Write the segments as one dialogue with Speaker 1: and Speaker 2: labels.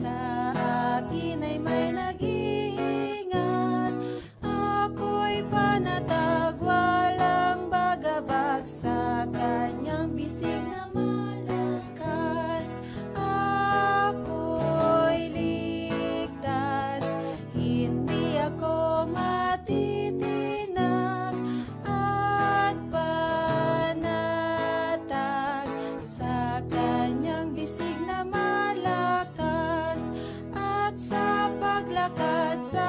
Speaker 1: sa akin ay may nag-iingat. Ako'y panatag, walang bagabag sa kanyang bisig na malakas. Ako'y ligtas, hindi ako matitinag at panatag sa kanyang bisig na malakas. At sa paglakad sa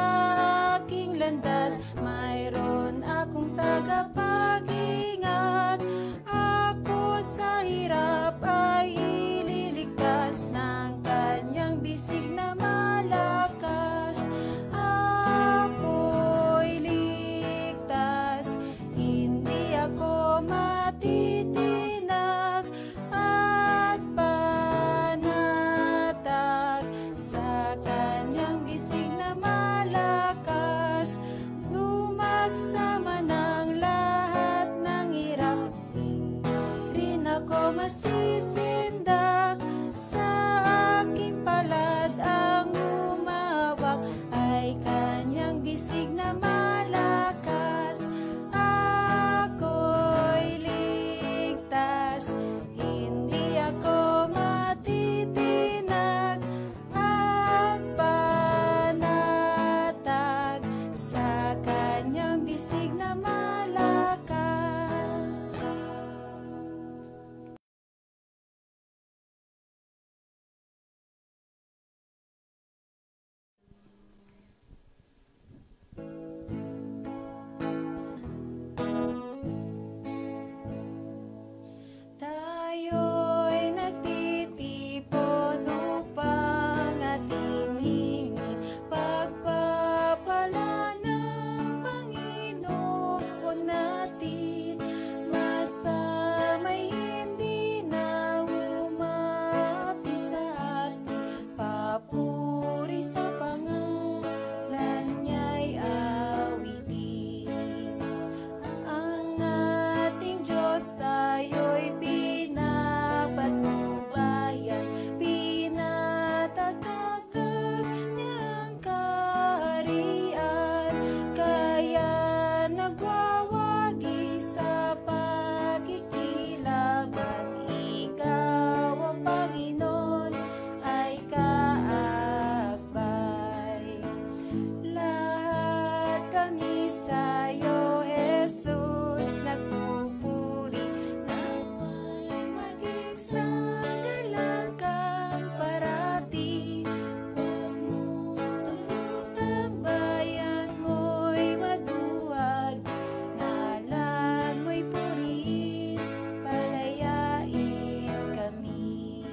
Speaker 1: aking landas, mayroon akong tagapag-ingat. Ako sa hirap ay ililigtas ng kanyang bisig na malakas. Ako'y ligtas, hindi ako matitinag at panatag sa kanyang bisig na malakas. Lumagsama ng lahat ng hirap, rin ako masisindak. Sa aking palad ang umawak ay kanyang bisig na malakas. Ako'y ligtas, hindi ako matitinag at panatag sa kanyang bisig na malakas. Tayo'y nagtitipon upang ating hingin pagpapala ng Panginoon natin. Masama'y hindi na umapi sa atin, papuri sa pangalan niya'y awitin. Ang ating Diyos tayo'y pinapatnubayan, pinatatagag niyang kaharian. Kaya nagwawagi sa pakikilaban, ikaw ang Panginoon ay kaakbay. Lahat kami sa'yo, Jesus, nagpupuri. Nawa'y maging sanggalang kang parati. Huwag mong tulutang bayan mo'y maduwag, ngalan mo'y purihin, palayain kami.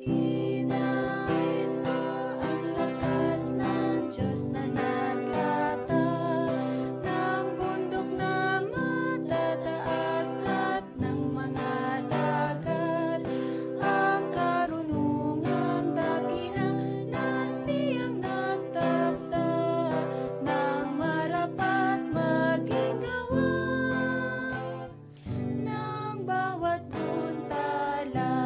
Speaker 1: Inait ko ang lakas ng Diyos na naglatag ng bundok na matataas at ng mga dagat. Ang karunungang dakila na siyang nagtakda ng marapat maging gawa ng bawat puntala.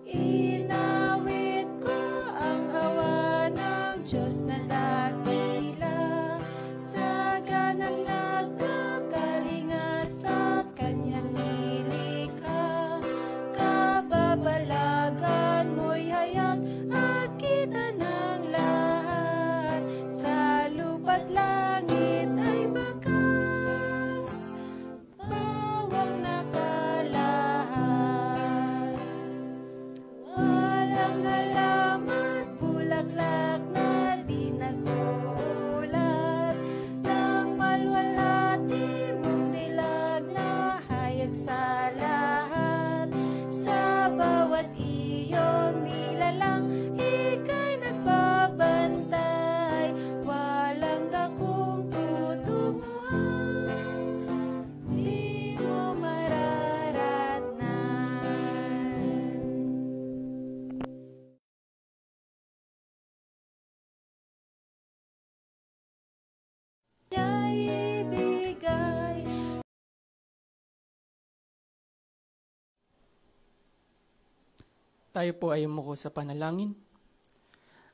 Speaker 1: Inawit ko ang awa ng Diyos na dakila, sa ganang nagkakalinga sa kanyang nilikha. Kababalagan mo'y hayag at kita ng lahat, sa lupa't langit ay bakas, bawang nakalahat. Walang alam at bulaklak na di
Speaker 2: Tayo po ay umuko sa panalangin.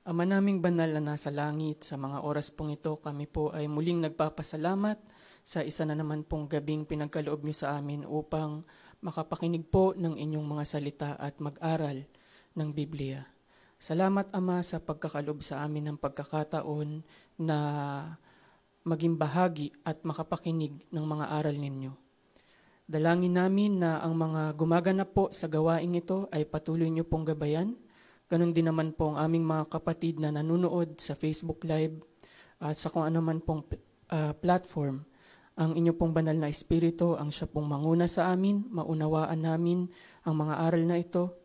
Speaker 2: Ama naming banal na nasa langit, sa mga oras pong ito, kami po ay muling nagpapasalamat sa isa na naman pong gabing pinagkaloob niyo sa amin upang makapakinig po ng inyong mga salita at mag-aral ng Biblia. Salamat, Ama, sa pagkakaloob sa amin ng pagkakataon na maging bahagi at makapakinig ng mga aral ninyo. Dalangin namin na ang mga gumaganap po sa gawaing ito ay patuloy niyo pong gabayan. Ganon din naman po ang aming mga kapatid na nanonood sa Facebook Live at sa kung ano man pong platform. Ang inyo pong banal na espiritu, ang siya pong manguna sa amin, maunawaan namin ang mga aral na ito,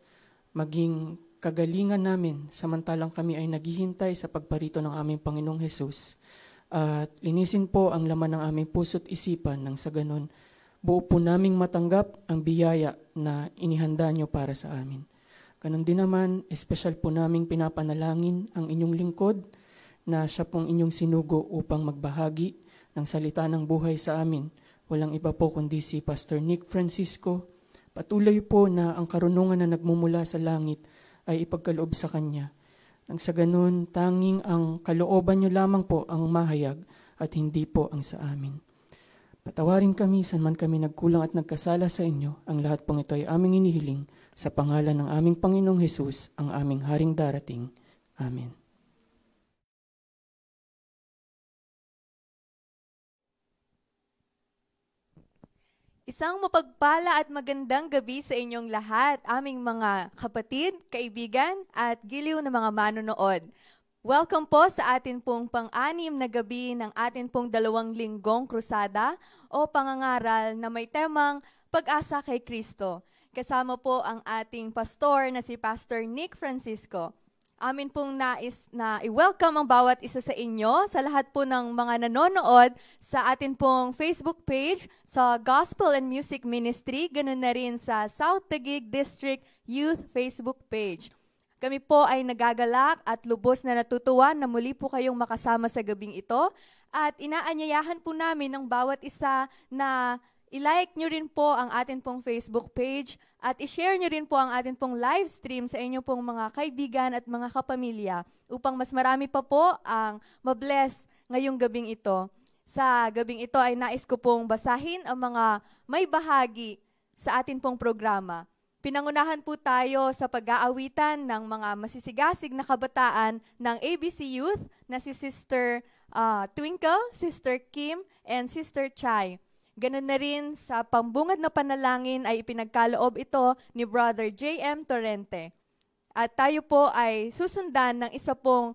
Speaker 2: maging kagalingan namin samantalang kami ay naghihintay sa pagparito ng aming Panginoong Hesus. At linisin po ang laman ng aming puso't isipan nang sa ganon, buo po naming matanggap ang biyaya na inihanda nyo para sa amin. Ganon din naman, espesyal po naming pinapanalangin ang inyong lingkod na siya pong inyong sinugo upang magbahagi ng salita ng buhay sa amin. Walang iba po kundi si Pastor Nick Francisco. Patuloy po na ang karunungan na nagmumula sa langit ay ipagkaloob sa Kanya. Nang sa ganon, tanging ang kalooban niyo lamang po ang mahayag at hindi po ang sa amin. Patawarin kami saan man kami nagkulang at nagkasala sa inyo. Ang lahat pong ito ay aming inihiling sa pangalan ng aming Panginoong Hesus, ang aming Haring darating. Amen.
Speaker 3: Isang mapagpala at magandang gabi sa inyong lahat, aming mga kapatid, kaibigan, at giliw na mga manonood. Welcome po sa atin pong pang-anim na gabi ng atin pong 2 linggong krusada o pangangaral na may temang Pag-asa kay Kristo. Kasama po ang ating pastor na si Pastor Nick Francisco. Amin pong nais na i-welcome ang bawat isa sa inyo, sa lahat po ng mga nanonood sa atin pong Facebook page, sa Gospel and Music Ministry, ganun na rin sa South Taguig District Youth Facebook page. Kami po ay nagagalak at lubos na natutuwa na muli po kayong makasama sa gabing ito at inaanyayahan po namin ng bawat isa na i-like nyo rin po ang atin pong Facebook page at i-share nyo rin po ang atin pong live stream sa inyo pong mga kaibigan at mga kapamilya upang mas marami pa po ang mabless ngayong gabing ito. Sa gabing ito ay nais ko pong basahin ang mga may bahagi sa atin pong programa. Pinangunahan po tayo sa pag-aawitan ng mga masisigasig na kabataan ng ABC Youth na si Sister Twinkle, Sister Kim, and Sister Chai. Ganun na rin sa pambungad na panalangin ay ipinagkaloob ito ni Brother J.M. Torrente. At tayo po ay susundan ng isa pong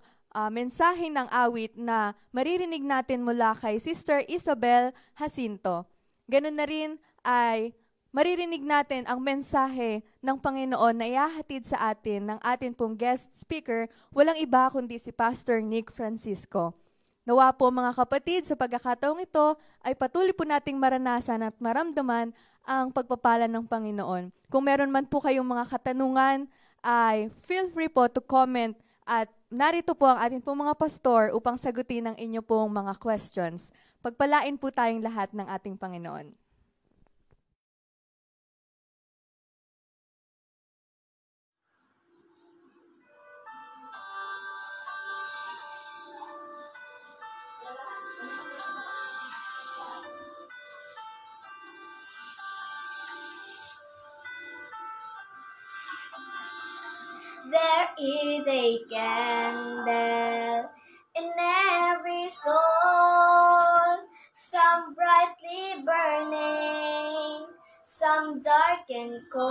Speaker 3: mensahe ng awit na maririnig natin mula kay Sister Isabel Jacinto. Ganun na rin ay maririnig natin ang mensahe ng Panginoon na ihahatid sa atin ng atin pong guest speaker, walang iba kundi si Pastor Nick Francisco. Nawa po mga kapatid, sa pagkakataong ito ay patuloy po nating maranasan at maramdaman ang pagpapala ng Panginoon. Kung meron man po kayong mga katanungan, ay feel free po to comment at narito po ang ating pong mga pastor upang sagutin ang inyo pong mga questions. Pagpalain po tayong lahat ng ating Panginoon.
Speaker 4: There is a candle in every soul, some brightly burning, some dark and cold.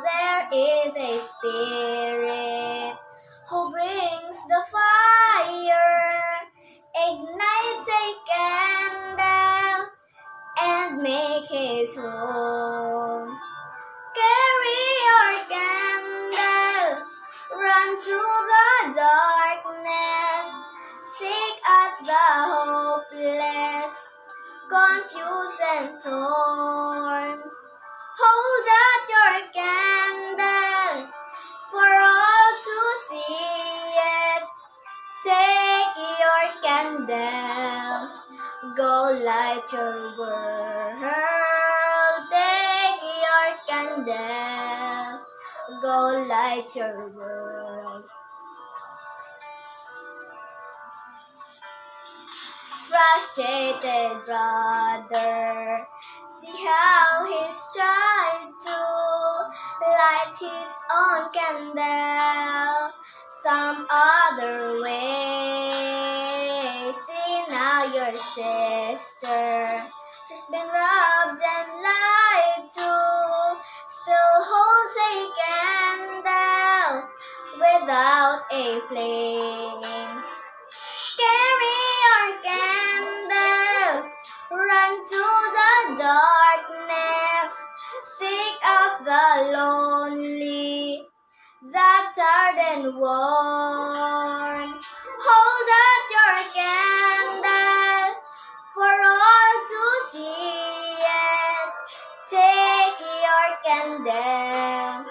Speaker 4: There is a spirit who brings the fire, ignites a candle, and make his home. Carry your candle, run to the darkness, seek out the hopeless, confused and torn. Hold out your candle for all to see it. Take your candle, go light your world. Take your candle, light your world. Frustrated brother, see how he's tried to light his own candle some other way. See now your sister, she's been robbed and lied to, still holds a candle without a flame. Carry your candle, run to the darkness, seek out the lonely, the tired and worn. Hold out your candle for all to see it. Take your candle,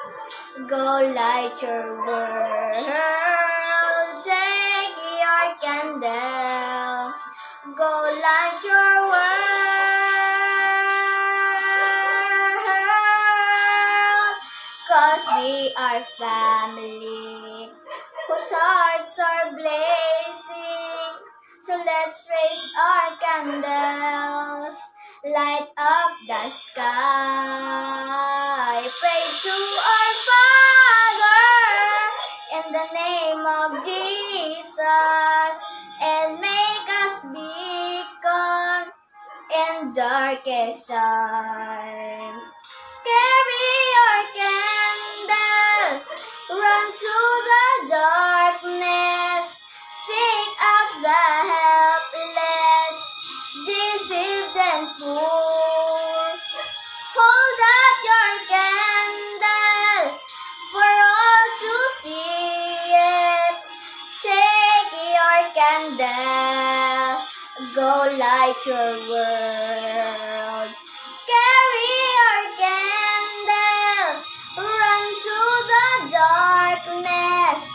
Speaker 4: go light your world. Take your candle, go light your world. 'Cause we are family whose hearts are blazing. So let's raise our candles, light up the sky. Pray to our Father in the name of Jesus, and make us beacon in darkest times. Carry your candle, run to the darkness, seek out the helpless, deceived and poor. Hold out your candle for all to see it. Take your candle, go light your world. Carry your candle, run to the darkness,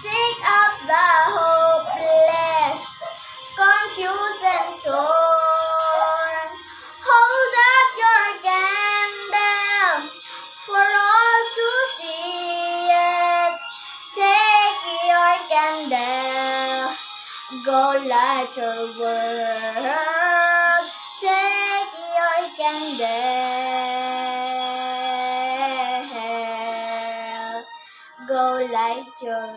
Speaker 4: seek out the hopeless, confused and torn. Hold out your candle for all to see it. Take your candle, go light your world. Take your candle, go light your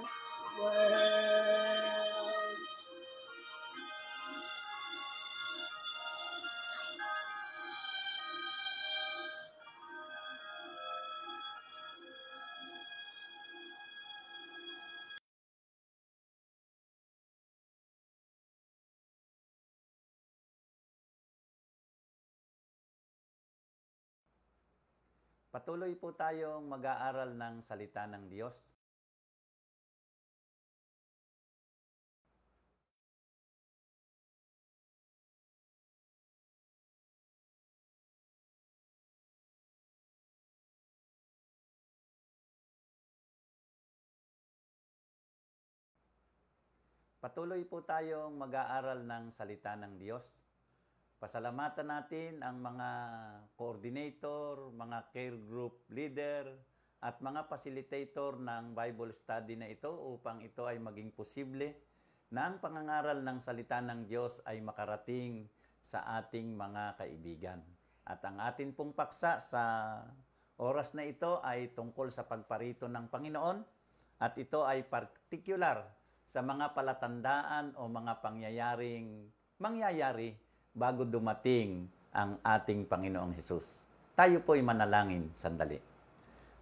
Speaker 4: world.
Speaker 5: Patuloy po tayong mag-aaral ng salita ng Diyos. Patuloy po tayong mag-aaral ng salita ng Diyos. Pasalamatan natin ang mga coordinator, mga care group leader, at mga facilitator ng Bible study na ito upang ito ay maging posible na ang pangangaral ng salita ng Diyos ay makarating sa ating mga kaibigan. At ang atin pong paksa sa oras na ito ay tungkol sa pagparito ng Panginoon, at ito ay particular sa mga palatandaan o mga pangyayaring mangyayari bago dumating ang ating Panginoong Hesus. Tayo po'y manalangin sandali.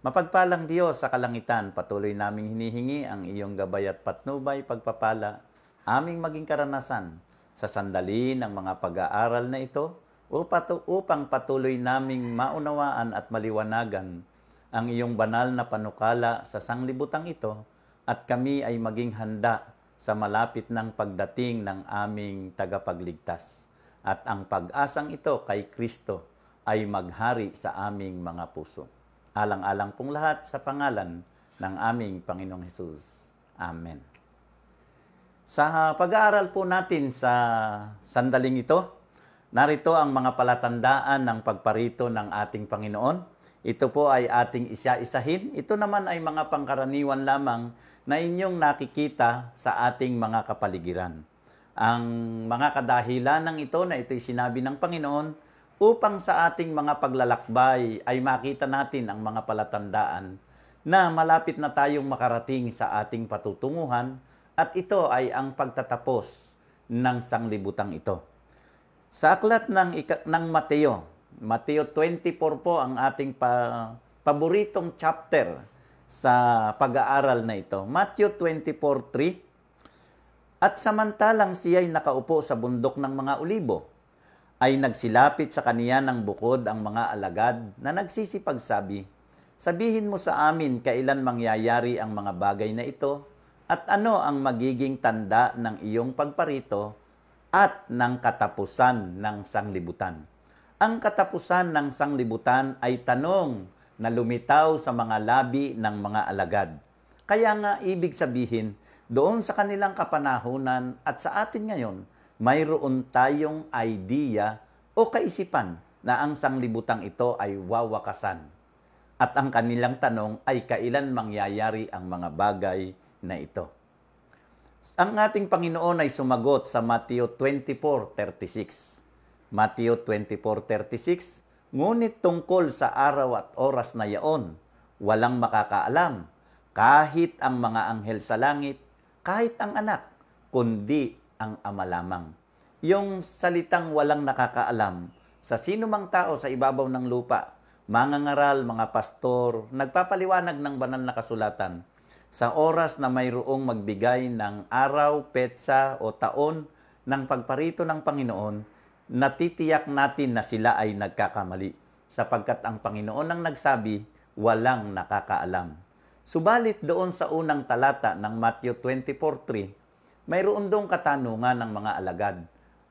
Speaker 5: Mapagpalang Diyos sa kalangitan, patuloy naming hinihingi ang iyong gabay at patnubay, pagpapala, aming maging karanasan sa sandali ng mga pag-aaral na ito upang patuloy naming maunawaan at maliwanagan ang iyong banal na panukala sa sanglibutang ito, at kami ay maging handa sa malapit ng pagdating ng aming tagapagligtas. At ang pag-asang ito kay Kristo ay maghari sa aming mga puso. Alang-alang pong lahat sa pangalan ng aming Panginoong Hesus. Amen. Sa pag-aaral po natin sa sandaling ito, narito ang mga palatandaan ng pagparito ng ating Panginoon. Ito po ay ating isa-isahin. Ito naman ay mga pangkaraniwan lamang na inyong nakikita sa ating mga kapaligiran. Ang mga kadahilan ng ito na ito'y sinabi ng Panginoon upang sa ating mga paglalakbay ay makita natin ang mga palatandaan na malapit na tayong makarating sa ating patutunguhan at ito ay ang pagtatapos ng sanglibutang ito. Sa aklat ng Mateo 24 po ang ating paboritong chapter sa pag-aaral na ito. Matthew 24:3. At samantalang siya'y nakaupo sa bundok ng mga olibo, ay nagsilapit sa kaniya ng bukod ang mga alagad na nagsisipagsabi, sabihin mo sa amin kailan mangyayari ang mga bagay na ito at ano ang magiging tanda ng iyong pagparito at ng katapusan ng sanglibutan. Ang katapusan ng sanglibutan ay tanong na lumitaw sa mga labi ng mga alagad. Kaya nga ibig sabihin, doon sa kanilang kapanahunan at sa atin ngayon, mayroon tayong idea o kaisipan na ang sanglibutang ito ay wawakasan. At ang kanilang tanong ay kailan mangyayari ang mga bagay na ito. Ang ating Panginoon ay sumagot sa Matthew 24:36. Matthew 24:36, ngunit tungkol sa araw at oras na yaon, walang makakaalam, kahit ang mga anghel sa langit, kahit ang anak, kundi ang Ama lamang. Yung salitang walang nakakaalam, sa sino mang tao sa ibabaw ng lupa, mangangaral, mga pastor, nagpapaliwanag ng banal na kasulatan, sa oras na mayroong magbigay ng araw, petsa o taon ng pagparito ng Panginoon, natitiyak natin na sila ay nagkakamali, sapagkat ang Panginoon ang nagsabi, walang nakakaalam. Subalit doon sa unang talata ng Matthew 24:3, mayroon doong katanungan ng mga alagad,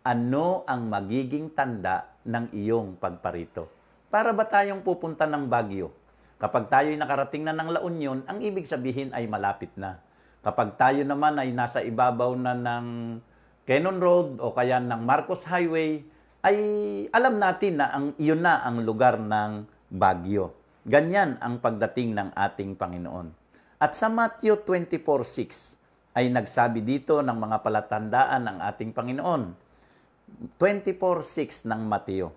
Speaker 5: ano ang magiging tanda ng iyong pagparito? Para ba tayong pupunta ng Baguio? Kapag tayo'y nakarating na ng La Union, ang ibig sabihin ay malapit na. Kapag tayo naman ay nasa ibabaw na ng Cannon Road o kaya ng Marcos Highway, ay alam natin na iyon na ang lugar ng Baguio. Ganyan ang pagdating ng ating Panginoon. At sa Matthew 24:6 ay nagsabi dito ng mga palatandaan ng ating Panginoon. 24:6 ng Mateo.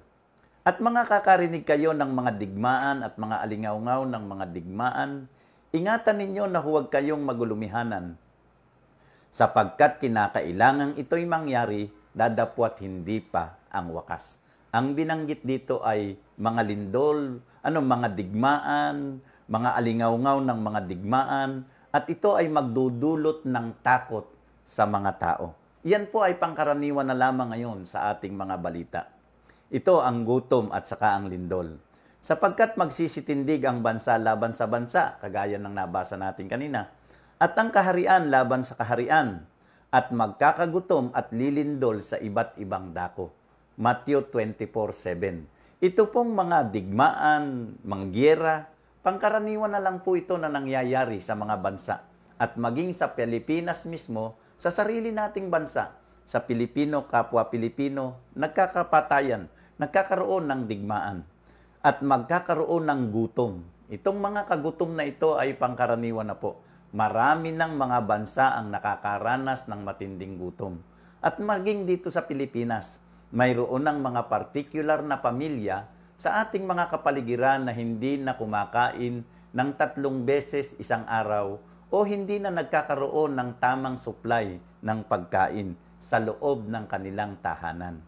Speaker 5: At mga kakarinig kayo ng mga digmaan at mga alingaungaw ng mga digmaan, ingatan ninyo na huwag kayong magulumihanan. Sapagkat kinakailangang ito'y mangyari, dadapwat hindi pa ang wakas. Ang binanggit dito ay mga lindol, mga digmaan, mga alingaungaw ng mga digmaan, at ito ay magdudulot ng takot sa mga tao. Yan po ay pangkaraniwan na lamang ngayon sa ating mga balita. Ito ang gutom at saka ang lindol. Sapagkat magsisitindig ang bansa laban sa bansa, kagaya ng nabasa natin kanina, at ang kaharian laban sa kaharian, at magkakagutom at lilindol sa iba't ibang dako. Matthew 24:7. Ito pong mga digmaan, mga giyera, pangkaraniwan na lang po ito na nangyayari sa mga bansa. At maging sa Pilipinas mismo, sa sarili nating bansa, sa Pilipino, kapwa Pilipino, nagkakapatayan, nagkakaroon ng digmaan. At magkakaroon ng gutom. Itong mga kagutom na ito ay pangkaraniwan na po. Marami ng mga bansa ang nakakaranas ng matinding gutom. At maging dito sa Pilipinas, mayroon ng mga particular na pamilya sa ating mga kapaligiran na hindi na kumakain ng 3 beses isang araw o hindi na nagkakaroon ng tamang supply ng pagkain sa loob ng kanilang tahanan.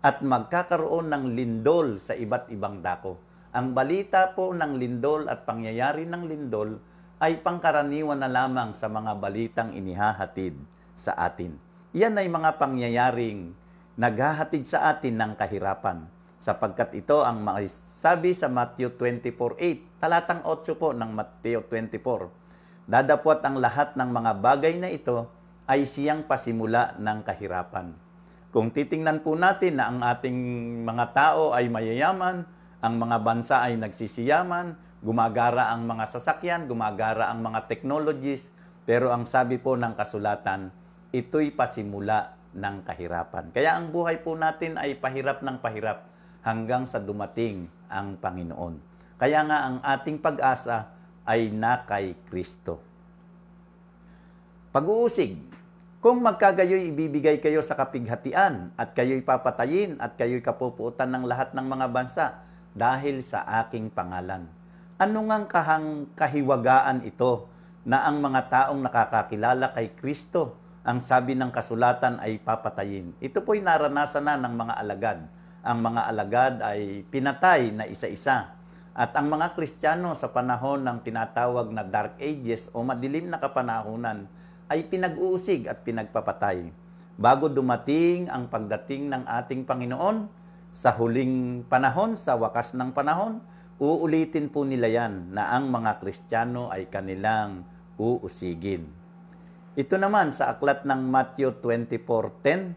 Speaker 5: At magkakaroon ng lindol sa iba't ibang dako. Ang balita po ng lindol at pangyayari ng lindol ay pangkaraniwan na lamang sa mga balitang inihahatid sa atin. Yan ay mga pangyayaring naghahatid sa atin ng kahirapan, sapagkat ito ang sabi sa Matthew 24:8, talatang 8 po ng Matthew 24. Dadapwat ang lahat ng mga bagay na ito ay siyang pasimula ng kahirapan. Kung titingnan po natin na ang ating mga tao ay mayayaman, ang mga bansa ay nagsisiyaman, gumagara ang mga sasakyan, gumagara ang mga technologies, pero ang sabi po ng kasulatan, ito'y pasimula ng kahirapan. Kaya ang buhay po natin ay pahirap ng pahirap hanggang sa dumating ang Panginoon. Kaya nga ang ating pag-asa ay na kay Kristo. Pag-uusig, kung magkagayoy ibibigay kayo sa kapighatian at kayo'y papatayin at kayo'y kapupuutan ng lahat ng mga bansa dahil sa aking pangalan. Ano ngang kahiwagaan ito na ang mga taong nakakakilala kay Kristo, ang sabi ng kasulatan ay papatayin? Ito po'y naranasan na ng mga alagad. Ang mga alagad ay pinatay na isa-isa. At ang mga Kristiyano sa panahon ng tinatawag na Dark Ages o madilim na kapanahunan ay pinag-uusig at pinagpapatay. Bago dumating ang pagdating ng ating Panginoon, sa huling panahon, sa wakas ng panahon, uulitin po nila yan na ang mga Kristiyano ay kanilang uusigin. Ito naman sa aklat ng Matthew 24:10,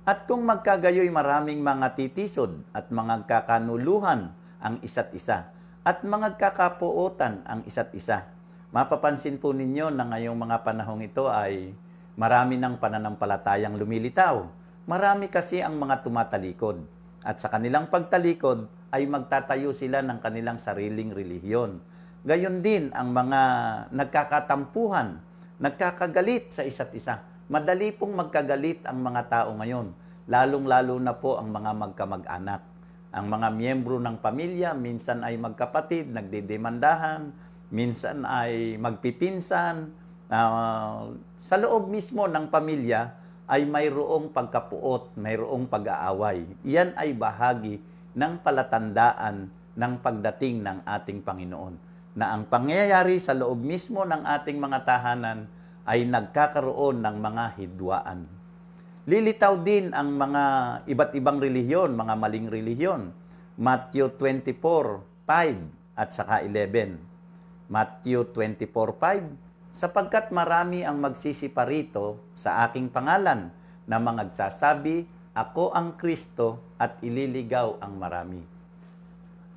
Speaker 5: at kung magkagayoy maraming mga titisod at mga kakanuluhan ang isa't isa, at mga kakapuotan ang isa't isa. Mapapansin po ninyo na ngayong mga panahong ito ay marami ng pananampalatayang lumilitaw. Marami kasi ang mga tumatalikod. At sa kanilang pagtalikod ay magtatayo sila ng kanilang sariling relihiyon. Gayon din ang mga nagkakatampuhan, nagkakagalit sa isa't isa. Madali pong magkagalit ang mga tao ngayon, lalong-lalo na po ang mga magkamag-anak. Ang mga miyembro ng pamilya, minsan ay magkapatid, nagdedemandahan, minsan ay magpipinsan. Sa loob mismo ng pamilya ay mayroong pagkapuot, mayroong pag-aaway. Iyan ay bahagi ng palatandaan ng pagdating ng ating Panginoon. Na ang pangyayari sa loob mismo ng ating mga tahanan ay nagkakaroon ng mga hidwaan. Lilitaw din ang mga iba't ibang relihiyon, mga maling relihiyon. Matthew 24:5 at saka 11. Matthew 24:5, sapagkat marami ang magsisiparito sa aking pangalan na mga nagsasabi, ako ang Kristo at ililigaw ang marami.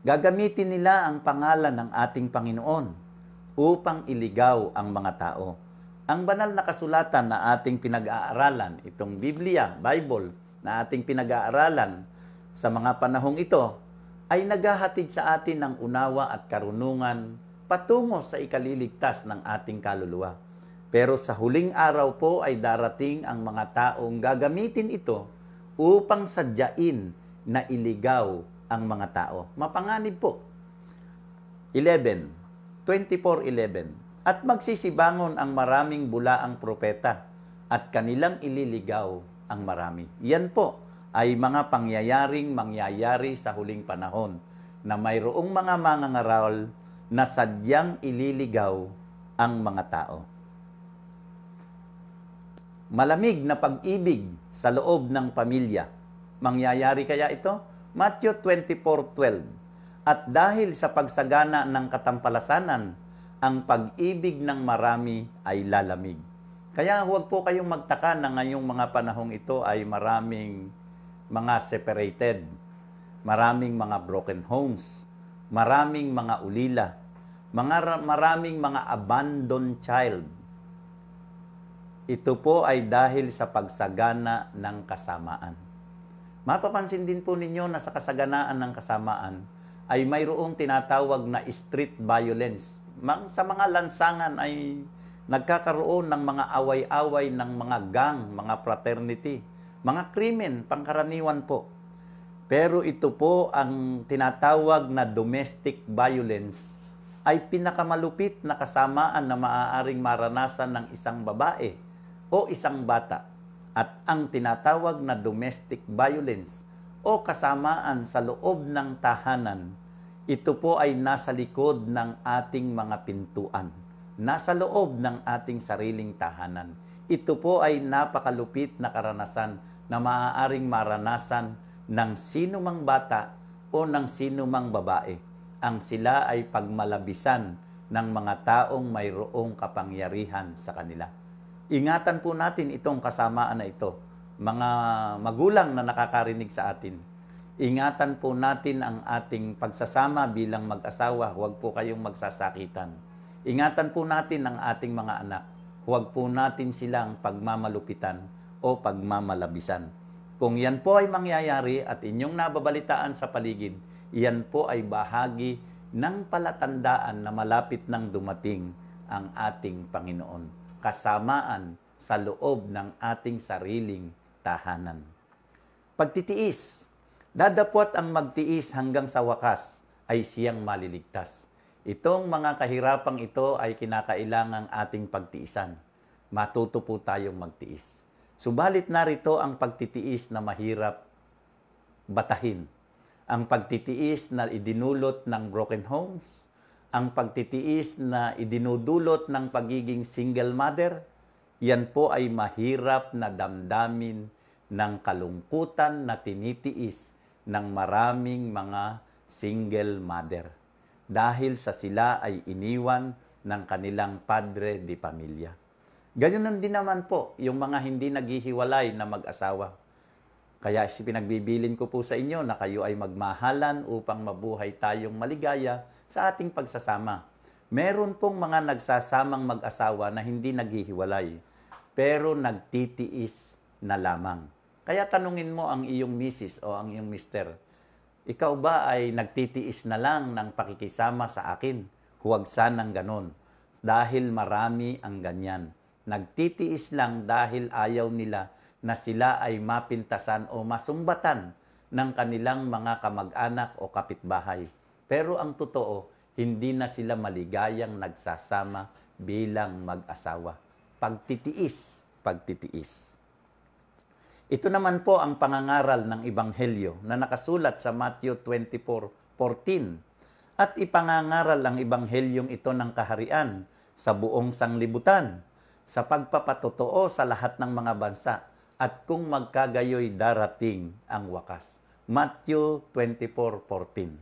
Speaker 5: Gagamitin nila ang pangalan ng ating Panginoon upang iligaw ang mga tao. Ang banal na kasulatan na ating pinag-aaralan, itong Biblia, Bible, na ating pinag-aaralan sa mga panahong ito, ay naghahatid sa atin ng unawa at karunungan patungo sa ikaliligtas ng ating kaluluwa. Pero sa huling araw po ay darating ang mga taong gagamitin ito upang sadyain na iligaw ang mga tao. Mapanganib po. 24:11. At magsisibangon ang maraming bulaang propeta at kanilang ililigaw ang marami. Yan po ay mga pangyayaring mangyayari sa huling panahon na mayroong mga mangangaral na sadyang ililigaw ang mga tao. Malamig na pag-ibig sa loob ng pamilya. Mangyayari kaya ito? Matthew 24:12. At dahil sa pagsagana ng katampalasanan, ang pag-ibig ng marami ay lalamig. Kaya huwag po kayong magtaka na ngayong mga panahong ito ay maraming mga separated, maraming mga broken homes, maraming mga ulila, maraming mga abandoned child. Ito po ay dahil sa pagsagana ng kasamaan. Mapapansin din po ninyo na sa kasaganaan ng kasamaan ay mayroong tinatawag na street violence. Sa mga lansangan ay nagkakaroon ng mga away-away ng mga gang, mga fraternity, mga krimen, pangkaraniwan po. Pero ito po ang tinatawag na domestic violence ay pinakamalupit na kasamaan na maaaring maranasan ng isang babae o isang bata. At ang tinatawag na domestic violence o kasamaan sa loob ng tahanan, ito po ay nasa likod ng ating mga pintuan, nasa loob ng ating sariling tahanan. Ito po ay napakalupit na karanasan na maaaring maranasan ng sinumang bata o ng sinumang babae. Ang sila ay pagmalabisan ng mga taong mayroong kapangyarihan sa kanila. Ingatan po natin itong kasamaan na ito. Mga magulang na nakakarinig sa atin, ingatan po natin ang ating pagsasama bilang mag-asawa. Huwag po kayong magsasakitan. Ingatan po natin ang ating mga anak. Huwag po natin silang pagmamalupitan o pagmamalabisan. Kung yan po ay mangyayari at inyong nababalitaan sa paligid, yan po ay bahagi ng palatandaan na malapit nang dumating ang ating Panginoon, kasamaan sa loob ng ating sariling tahanan. Pagtitiis. Dadapot ang magtiis hanggang sa wakas ay siyang maliligtas. Itong mga kahirapang ito ay kinakailangang ating pagtiisan. Matuto po tayong magtiis. Subalit narito ang pagtitiis na mahirap batahin. Ang pagtitiis na idinulot ng broken homes, ang pagtitiis na idinudulot ng pagiging single mother, yan po ay mahirap na damdamin ng kalungkutan na tinitiis ng maraming mga single mother dahil sa sila ay iniwan ng kanilang padre de pamilya. Ganyan din naman po yung mga hindi naghihiwalay na mag-asawa. Kaya pinagbibilin ko po sa inyo na kayo ay magmahalan upang mabuhay tayong maligaya sa ating pagsasama. Meron pong mga nagsasamang mag-asawa na hindi naghihiwalay, pero nagtitiis na lamang. Kaya tanungin mo ang iyong misis o ang iyong mister, ikaw ba ay nagtitiis na lang ng pakikisama sa akin? Huwag sanang ganon, dahil marami ang ganyan. Nagtitiis lang dahil ayaw nila na sila ay mapintasan o masumbatan ng kanilang mga kamag-anak o kapitbahay. Pero ang totoo, hindi na sila maligayang nagsasama bilang mag-asawa. Pagtitiis, pagtitiis. Ito naman po ang pangangaral ng Ebanghelyo na nakasulat sa Matthew 24:14. At ipangangaral ang Ebanghelyong ito ng kaharian sa buong sanglibutan, sa pagpapatotoo sa lahat ng mga bansa, at kung magkagayoy darating ang wakas. Matthew 24:14.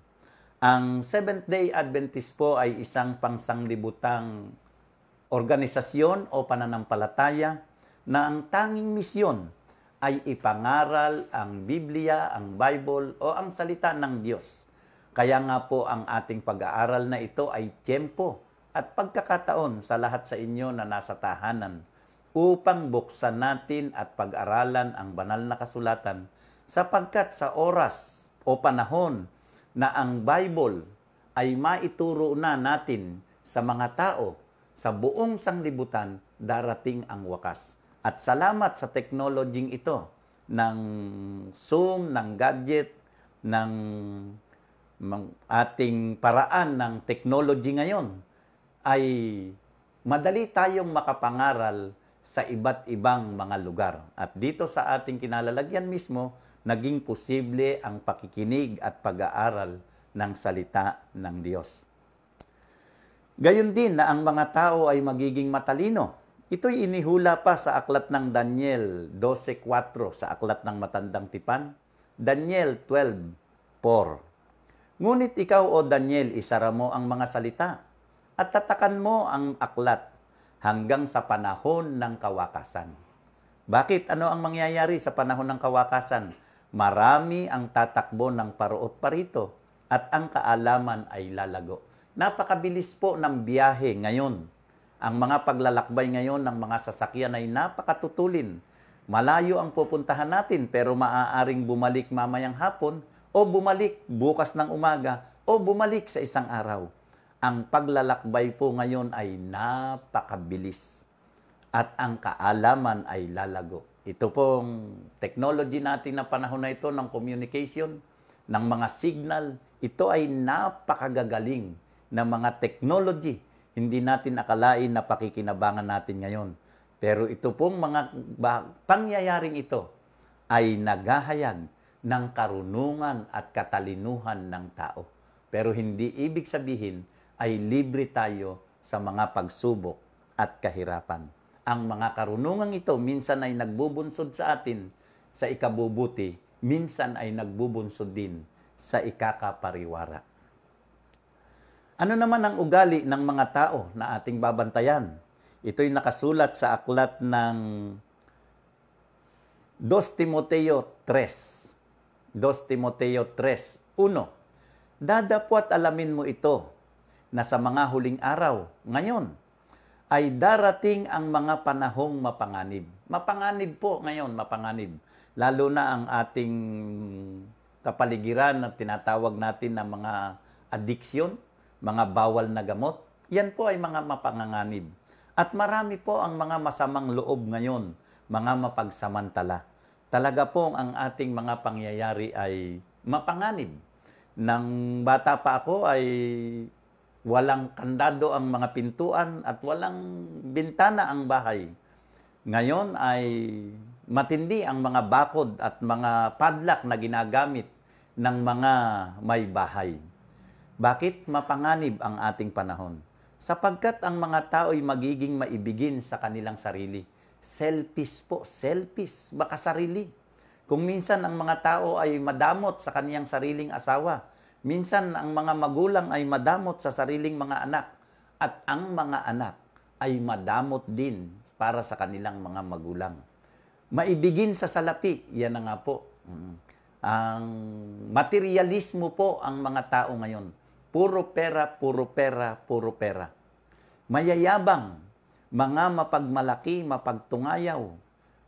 Speaker 5: Ang Seventh-day Adventist po ay isang pangsanglibutang organisasyon o pananampalataya na ang tanging misyon ay ipangaral ang Biblia, ang Bible o ang salita ng Diyos. Kaya nga po ang ating pag-aaral na ito ay tiyempo at pagkakataon sa lahat sa inyo na nasa tahanan upang buksan natin at pag-aralan ang banal na kasulatan sapagkat sa oras o panahon na ang Bible ay maituro na natin sa mga tao sa buong sanglibutan, darating ang wakas. At salamat sa technology ito, ng Zoom, ng gadget, ng ating paraan ng technology ngayon, ay madali tayong makapangaral sa iba't ibang mga lugar. At dito sa ating kinalalagyan mismo, naging posible ang pakikinig at pag-aaral ng salita ng Diyos. Gayon din na ang mga tao ay magiging matalino. Ito'y inihula pa sa aklat ng Daniel 12:4 sa aklat ng Matandang Tipan, Daniel 12:4. Ngunit ikaw, o Daniel, isara mo ang mga salita at tatakan mo ang aklat hanggang sa panahon ng kawakasan. Bakit? Ano ang mangyayari sa panahon ng kawakasan? Marami ang tatakbo ng paruot parito at ang kaalaman ay lalago. Napakabilis po ng biyahe ngayon. Ang mga paglalakbay ngayon ng mga sasakyan ay napakatutulin. Malayo ang pupuntahan natin pero maaaring bumalik mamayang hapon o bumalik bukas ng umaga o bumalik sa isang araw. Ang paglalakbay po ngayon ay napakabilis at ang kaalaman ay lalago. Ito pong technology natin na panahon na ito ng communication, ng mga signal, ito ay napakagagaling na mga technology. Hindi natin akalain na pakikinabangan natin ngayon. Pero ito pong mga pangyayaring ito ay naghahayag ng karunungan at katalinuhan ng tao. Pero hindi ibig sabihin ay libre tayo sa mga pagsubok at kahirapan. Ang mga karunungan ito minsan ay nagbubunsod sa atin sa ikabubuti, minsan ay nagbubunsod din sa ikakapariwara. Ano naman ang ugali ng mga tao na ating babantayan? Ito'y nakasulat sa aklat ng 2 Timoteo 3. 2 Timoteo 3:1. Dadapwat alamin mo ito, na sa mga huling araw, ngayon, ay darating ang mga panahong mapanganib. Mapanganib po ngayon, mapanganib. Lalo na ang ating kapaligiran na tinatawag natin na mga addiction, mga bawal na gamot. Yan po ay mga mapanganganib. At marami po ang mga masamang loob ngayon, mga mapagsamantala. Talaga pong ang ating mga pangyayari ay mapanganib. Nang bata pa ako ay walang kandado ang mga pintuan at walang bintana ang bahay. Ngayon ay matindi ang mga bakod at mga padlock na ginagamit ng mga may bahay. Bakit mapanganib ang ating panahon? Sapagkat ang mga tao ay magiging maibigin sa kanilang sarili. Selfish po, selfish, baka sarili. Kung minsan ang mga tao ay madamot sa kaniyang sariling asawa, minsan ang mga magulang ay madamot sa sariling mga anak, at ang mga anak ay madamot din para sa kanilang mga magulang. Maibigin sa salapi, yan na nga po. Ang materialismo po ang mga tao ngayon. Puro pera, puro pera, puro pera. Mayayabang, mga mapagmalaki, mapagtungayaw,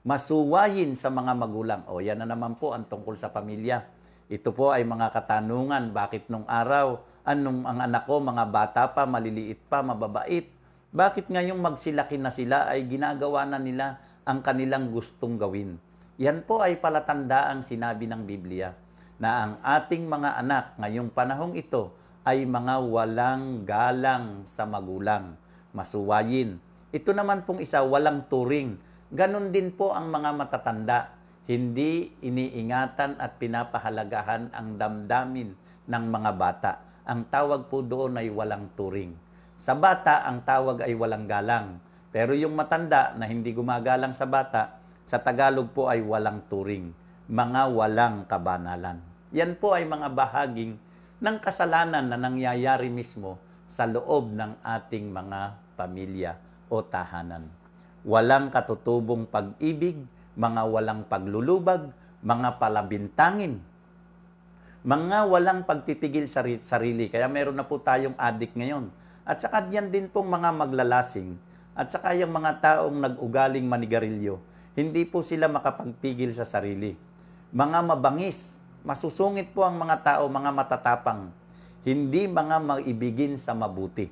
Speaker 5: masuwayin sa mga magulang. O yan na naman po ang tungkol sa pamilya. Ito po ay mga katanungan. Bakit nung araw, anong ang anak ko, mga bata pa, maliliit pa, mababait? Bakit ngayong magsilaki na sila ay ginagawa na nila ang kanilang gustong gawin? Yan po ay palatandaang sinabi ng Biblia na ang ating mga anak ngayong panahong ito ay mga walang galang sa magulang, masuwayin. Ito naman pong isa, walang turing. Ganon din po ang mga matatanda. Hindi iniingatan at pinapahalagahan ang damdamin ng mga bata. Ang tawag po doon ay walang turing. Sa bata, ang tawag ay walang galang. Pero yung matanda na hindi gumagalang sa bata, sa Tagalog po ay walang turing. Mga walang kabanalan. Yan po ay mga bahaging ng kasalanan na nangyayari mismo sa loob ng ating mga pamilya o tahanan. Walang katutubong pag-ibig, mga walang paglulubag, mga palabintangin, mga walang pagpipigil sa sarili. Kaya meron na po tayong adik ngayon. At saka yan din pong mga maglalasing. At saka yung mga taong nag-ugaling manigarilyo. Hindi po sila makapagpigil sa sarili. Mga mabangis, masusungit po ang mga tao, mga matatapang. Hindi mga maibigin sa mabuti.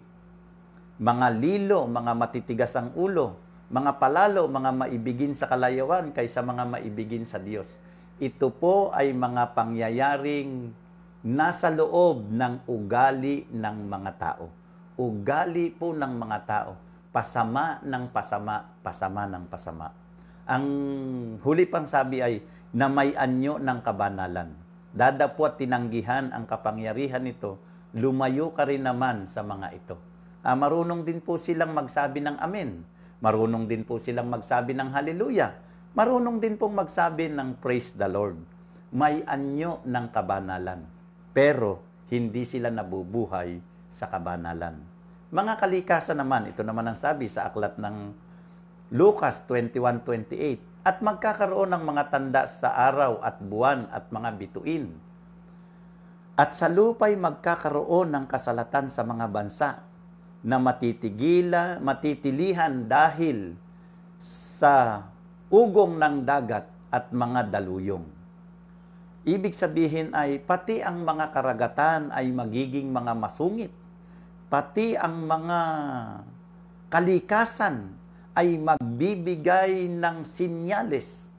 Speaker 5: Mga lilo, mga matitigas ang ulo, mga palalo, mga maibigin sa kalayawan kaysa mga maibigin sa Diyos. Ito po ay mga pangyayaring nasa loob ng ugali ng mga tao. Ugali po ng mga tao. Pasama ng pasama, pasama ng pasama. Ang huli pang sabi ay, na may anyo ng kabanalan. Dadapot tinanggihan ang kapangyarihan nito, lumayo ka rin naman sa mga ito. Marunong din po silang magsabi ng amen. Marunong din po silang magsabi ng hallelujah. Marunong din pong magsabi ng praise the Lord. May anyo ng kabanalan. Pero hindi sila nabubuhay sa kabanalan. Mga kalikasan naman, ito naman ang sabi sa aklat ng Lucas 21:28. At magkakaroon ng mga tanda sa araw at buwan at mga bituin. At sa lupa'y magkakaroon ng kasalatan sa mga bansa na matitilihan dahil sa ugong ng dagat at mga daluyong. Ibig sabihin ay pati ang mga karagatan ay magiging mga masungit. Pati ang mga kalikasan ay magbibigay ng sinyales,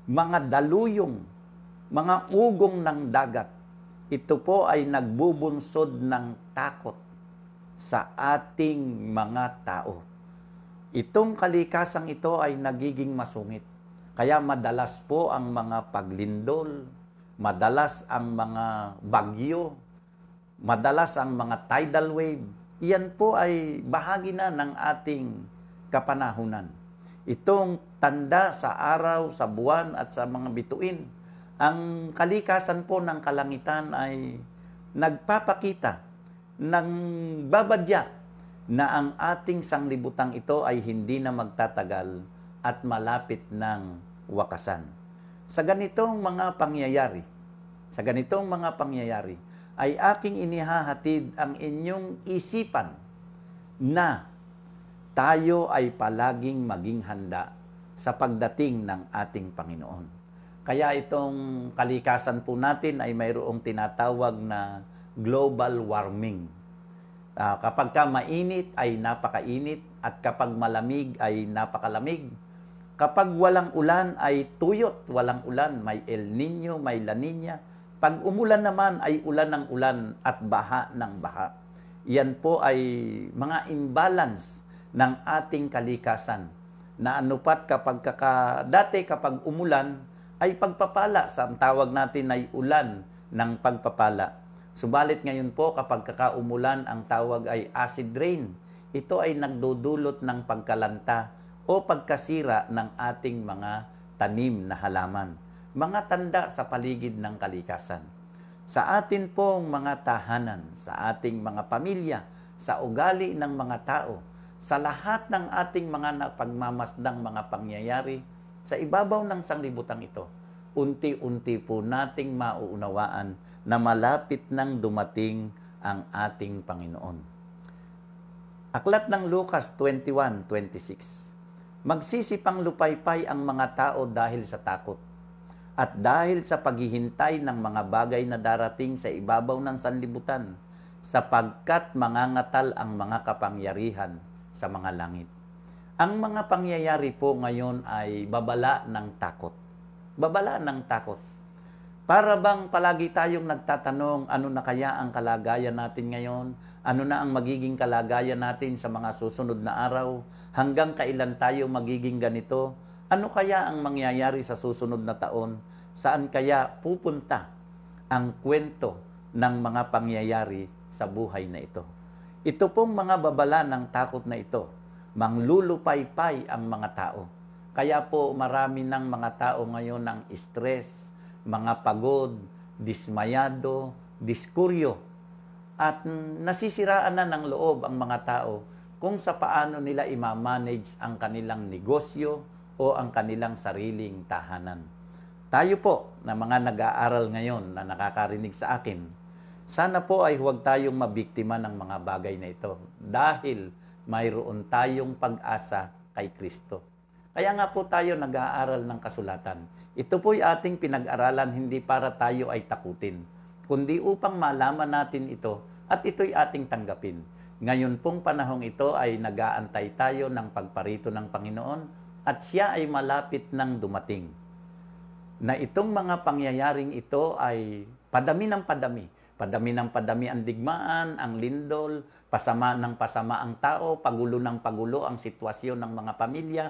Speaker 5: mga daluyong, mga ugong ng dagat. Ito po ay nagbubunsod ng takot sa ating mga tao. Itong kalikasang ito ay nagiging masungit. Kaya madalas po ang mga paglindol, madalas ang mga bagyo, madalas ang mga tidal wave. Iyan po ay bahagi na ng ating kapanahunan. Itong tanda sa araw, sa buwan at sa mga bituin. Ang kalikasan po ng kalangitan ay nagpapakita, nagbabadya na ang ating sanglibutang ito ay hindi na magtatagal at malapit ng wakasan. Sa ganitong mga pangyayari, ay aking inihahatid ang inyong isipan na tayo ay palaging maging handa sa pagdating ng ating Panginoon. Kaya itong kalikasan po natin ay mayroong tinatawag na global warming. Kapag ka mainit ay napakainit at kapag malamig ay napakalamig. Kapag walang ulan ay tuyot, walang ulan, may El Nino, may La Nina. Pag umulan naman ay ulan ng ulan at baha ng baha. Yan po ay mga imbalance ng ating kalikasan. Na anupat dati kapag umulan ay pagpapala, sa tawag natin ay ulan ng pagpapala. Subalit ngayon po kapag kakaumulan ang tawag ay acid rain. Ito ay nagdudulot ng pagkalanta o pagkasira ng ating mga tanim na halaman. Mga tanda sa paligid ng kalikasan. Sa atin pong mga tahanan, sa ating mga pamilya, sa ugali ng mga tao, sa lahat ng ating mga napagmamasdang mga pangyayari, sa ibabaw ng sanglibutan ito, unti-unti po nating mauunawaan na malapit nang dumating ang ating Panginoon. Aklat ng Lucas 21:26. Magsisipang lupaypay ang mga tao dahil sa takot at dahil sa paghihintay ng mga bagay na darating sa ibabaw ng sanlibutan, sapagkat mangangatal ang mga kapangyarihan sa mga langit. Ang mga pangyayari po ngayon ay babala ng takot. Babala ng takot. Para bang palagi tayong nagtatanong, ano na kaya ang kalagayan natin ngayon? Ano na ang magiging kalagayan natin sa mga susunod na araw? Hanggang kailan tayo magiging ganito? Ano kaya ang mangyayari sa susunod na taon? Saan kaya pupunta ang kwento ng mga pangyayari sa buhay na ito? Ito pong mga babala ng takot na ito, manglulupaypay ang mga tao. Kaya po marami ng mga tao ngayon ang stress, mga pagod, dismayado, diskuryo, at nasisiraan na ng loob ang mga tao kung sa paano nila i-manage ang kanilang negosyo o ang kanilang sariling tahanan. Tayo po na mga nag-aaral ngayon na nakakarinig sa akin, sana po ay huwag tayong mabiktima ng mga bagay na ito dahil mayroon tayong pag-asa kay Kristo. Kaya nga po tayo nag-aaral ng kasulatan. Ito po'y ating pinag-aralan hindi para tayo ay takutin, kundi upang malaman natin ito at ito'y ating tanggapin. Ngayon pong panahong ito ay nag-aantay tayo ng pagparito ng Panginoon at siya ay malapit nang dumating. Na itong mga pangyayaring ito ay padami ng padami. Padami ng padami ang digmaan, ang lindol, pasama ng pasama ang tao, pagulo ng pagulo ang sitwasyon ng mga pamilya.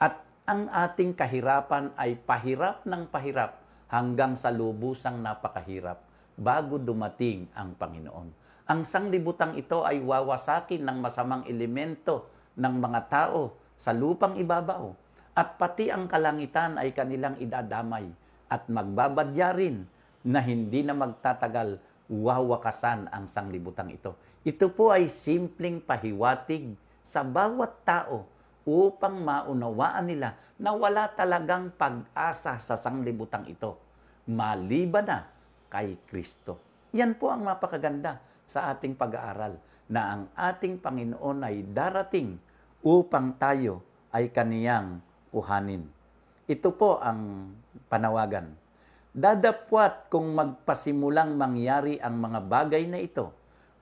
Speaker 5: At ang ating kahirapan ay pahirap ng pahirap hanggang sa lubusang napakahirap bago dumating ang Panginoon. Ang sanglibutang ito ay wawasakin ng masamang elemento ng mga tao sa lupang ibabaw at pati ang kalangitan ay kanilang idadamay at magbabadya rin na hindi na magtatagal wawakasan ang sanglibutang ito. Ito po ay simpleng pahiwatig sa bawat tao upang maunawaan nila na wala talagang pag-asa sa sanglibutang ito, maliban na kay Kristo. Yan po ang mapakaganda sa ating pag-aaral, na ang ating Panginoon ay darating upang tayo ay kaniyang kuhanin. Ito po ang panawagan. Dadapwat kung magpasimulang mangyari ang mga bagay na ito,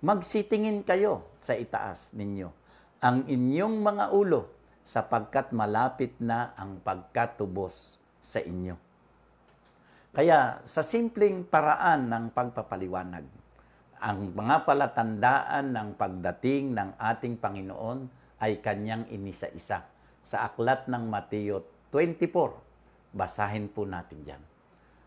Speaker 5: magsitingin kayo sa itaas ninyo, ang inyong mga ulo, sapagkat malapit na ang pagkatubos sa inyo. Kaya sa simpleng paraan ng pagpapaliwanag, ang mga palatandaan ng pagdating ng ating Panginoon ay kanyang inisa-isa sa aklat ng Mateo 24. Basahin po natin yan.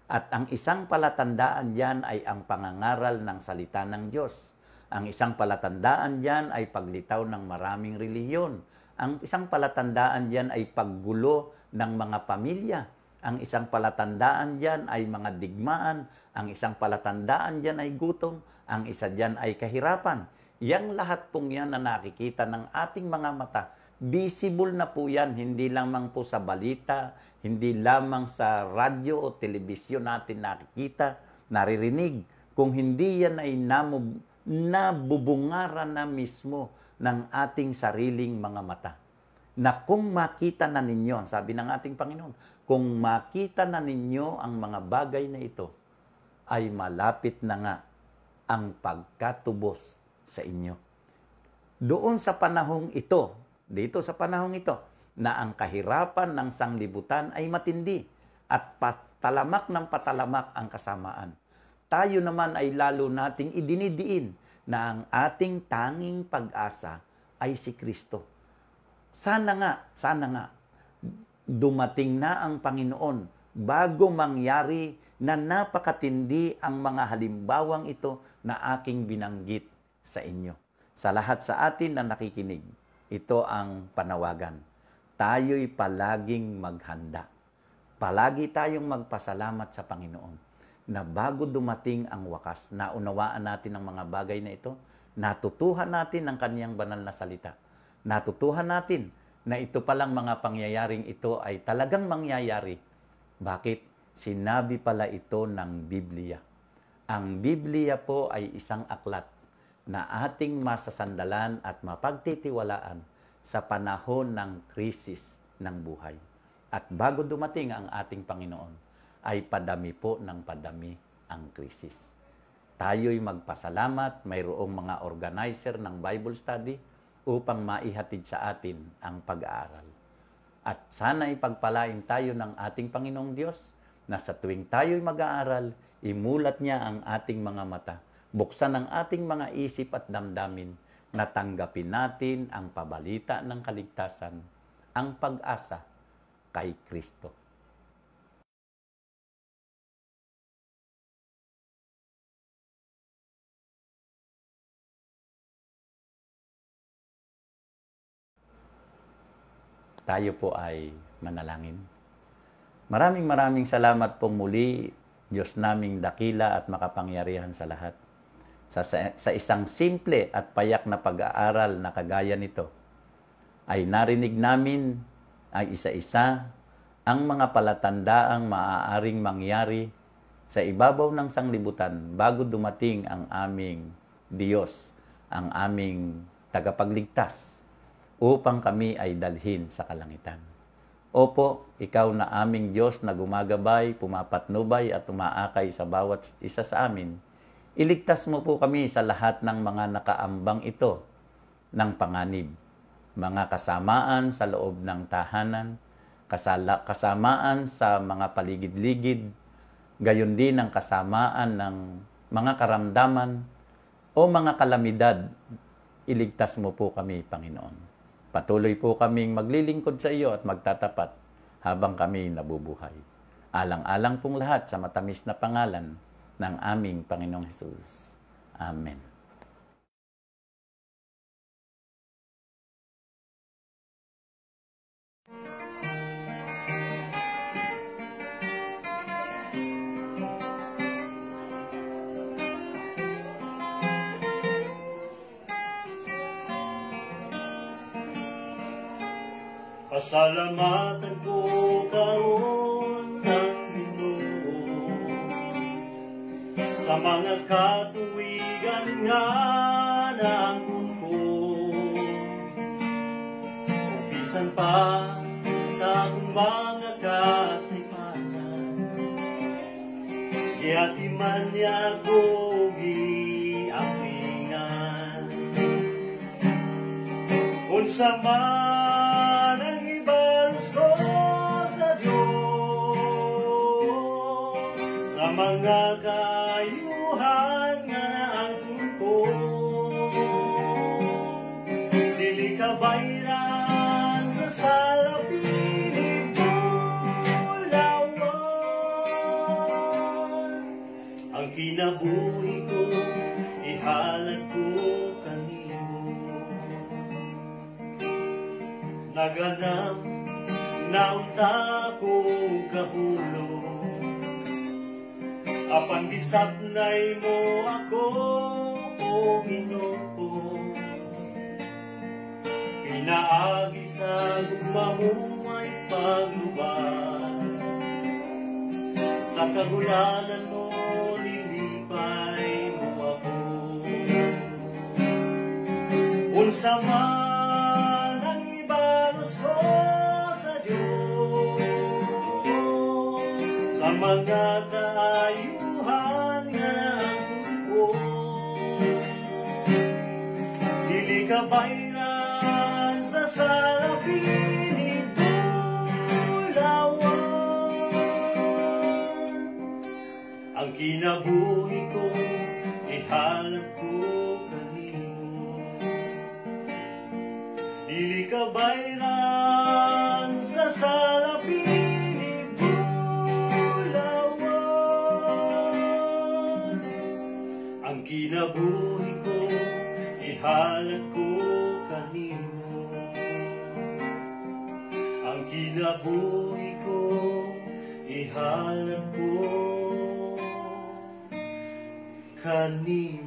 Speaker 5: At ang isang palatandaan diyan ay ang pangangaral ng salita ng Diyos. Ang isang palatandaan diyan ay paglitaw ng maraming relihiyon. Ang isang palatandaan diyan ay paggulo ng mga pamilya. Ang isang palatandaan diyan ay mga digmaan. Ang isang palatandaan diyan ay gutom. Ang isa diyan ay kahirapan. Yang lahat pong yan na nakikita ng ating mga mata, visible na po yan, hindi lamang po sa balita, hindi lamang sa radyo o telebisyon natin nakikita, naririnig. Kung hindi yan ay nabubungaran na mismo ng ating sariling mga mata. Na kung makita na ninyo, sabi ng ating Panginoon, kung makita na ninyo ang mga bagay na ito, ay malapit na nga ang pagkatubos sa inyo. Doon sa panahong ito, dito sa panahong ito, na ang kahirapan ng sanglibutan ay matindi at patalamak ng patalamak ang kasamaan. Tayo naman ay lalo nating idinidiin na ang ating tanging pag-asa ay si Kristo. Sana nga, dumating na ang Panginoon bago mangyari na napakatindi ang mga halimbawang ito na aking binanggit sa inyo. Sa lahat sa atin na nakikinig, ito ang panawagan. Tayo'y palaging maghanda. Palagi tayong magpasalamat sa Panginoon na bago dumating ang wakas, naunawaan natin ang mga bagay na ito, natutuhan natin ang kaniyang banal na salita. Natutuhan natin na ito palang mga pangyayaring ito ay talagang mangyayari. Bakit? Sinabi pala ito ng Biblia. Ang Biblia po ay isang aklat na ating masasandalan at mapagtitiwalaan sa panahon ng krisis ng buhay. At bago dumating ang ating Panginoon, ay padami po ng padami ang krisis. Tayo'y magpasalamat, mayroong mga organizer ng Bible study upang maihatid sa atin ang pag-aaral. At sana ipagpalain tayo ng ating Panginoong Diyos na sa tuwing tayo'y mag-aaral, imulat niya ang ating mga mata, buksan ang ating mga isip at damdamin, na tanggapin natin ang pabalita ng kaligtasan, ang pag-asa kay Kristo. Tayo po ay manalangin. Maraming salamat pong muli, Diyos naming dakila at makapangyarihan sa lahat. Sa isang simple at payak na pag-aaral na kagaya nito, ay narinig namin ay isa-isa ang mga palatandaang maaaring mangyari sa ibabaw ng sanglibutan bago dumating ang aming Diyos, ang aming tagapagligtas, upang kami ay dalhin sa kalangitan. Opo, ikaw na aming Diyos na gumagabay, pumapatnubay at umaakay sa bawat isa sa amin, iligtas mo po kami sa lahat ng mga nakaambang ito ng panganib, mga kasamaan sa loob ng tahanan, kasamaan sa mga paligid-ligid, gayon din ang kasamaan ng mga karamdaman o mga kalamidad. Iligtas mo po kami, Panginoon. Patuloy po kaming maglilingkod sa iyo at magtatapat habang kami nabubuhay. Alang-alang pong lahat sa matamis na pangalan ng aming Panginoong Hesus. Amen.
Speaker 6: Pasalamatan ko karon ng Ginoo sa mga katuwigan nga naangkon ko. Upisan pa sa akong mga kasaypanan, gihati man niya ko giapingan. Unsa man mga kayuhan nga naangkon ko, dili ka bayran sa salapin bulawan. Ang kinabuhi ko, ihalad ko kanimo. Naganap na unta ko kahulog, apan gisapnay mo ako, o Ginoo. Pinaagi sa gugma mo ay paglubad, sa kagulanan mo lilipay mo ako. Unsa man ang ibalos ko sa Diyos, sa mga kabayran sa salapin itulawan. Ang kinabuhi ko ihalap ko kanimo. Dili kabayran sa salapin itulawan. Ang kinabuhi ko ihalad ko kanimo. Ang kinabuhi ko ihalad ko kanimo.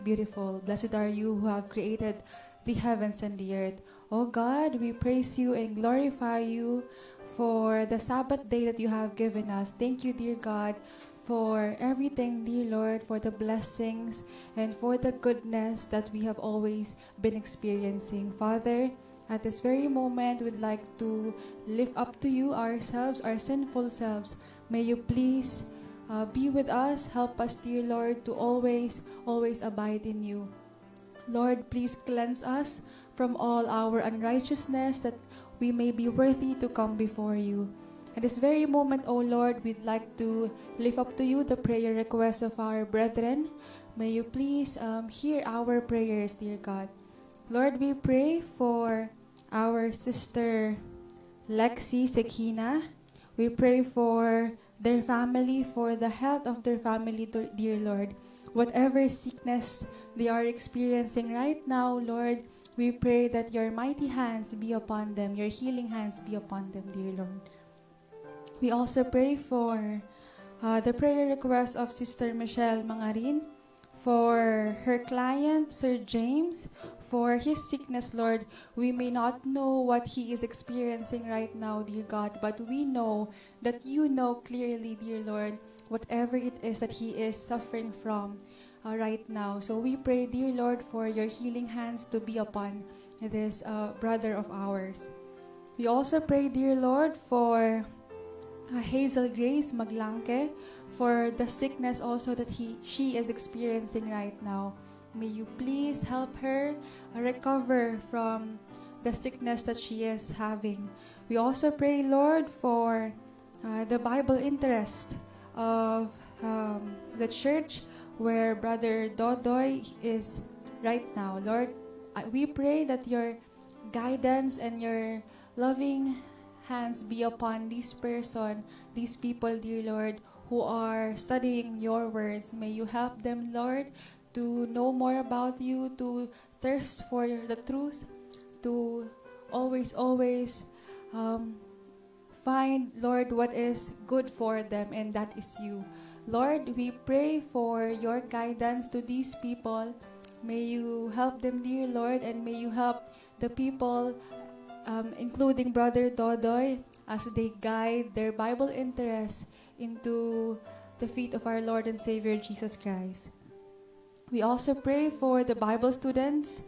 Speaker 7: Beautiful. Blessed are you who have created the heavens and the earth. O God, we praise you and glorify you for the Sabbath day that you have given us. Thank you, dear God, for everything, dear Lord, for the blessings and for the goodness that we have always been experiencing. Father, at this very moment, we'd like to lift up to you ourselves, our sinful selves. May you please be with us. Help us, dear Lord, to always abide in you. Lord, please cleanse us from all our unrighteousness, that we may be worthy to come before you. At this very moment, O Lord, we'd like to lift up to you the prayer requests of our brethren. May you please hear our prayers, dear God. Lord, we pray for our sister Lexi Sekina. We pray for their family, for the health of their family, dear Lord. Whatever sickness they are experiencing right now, Lord, we pray that your mighty hands be upon them, your healing hands be upon them, dear Lord. We also pray for the prayer request of Sister Michelle Mangarin, for her client, Sir James, for his sickness, Lord. We may not know what he is experiencing right now, dear God, but we know that you know clearly, dear Lord, whatever it is that he is suffering from right now. So we pray, dear Lord, for your healing hands to be upon this brother of ours. We also pray, dear Lord, for Hazel Grace Maglangke, for the sickness also that she is experiencing right now. May you please help her recover from the sickness that she is having. We also pray, Lord, for the Bible interest of the church where Brother Dodoy is right now. Lord, we pray that your guidance and your loving hands be upon this person, these people, dear Lord, who are studying your words. May you help them, Lord, to know more about you, to thirst for the truth, to always find, Lord, what is good for them, and that is you. Lord, we pray for your guidance to these people. May you help them, dear Lord, and may you help the people, including Brother Dodoy, as they guide their Bible interests into the feet of our Lord and Savior Jesus Christ. We also pray for the Bible students,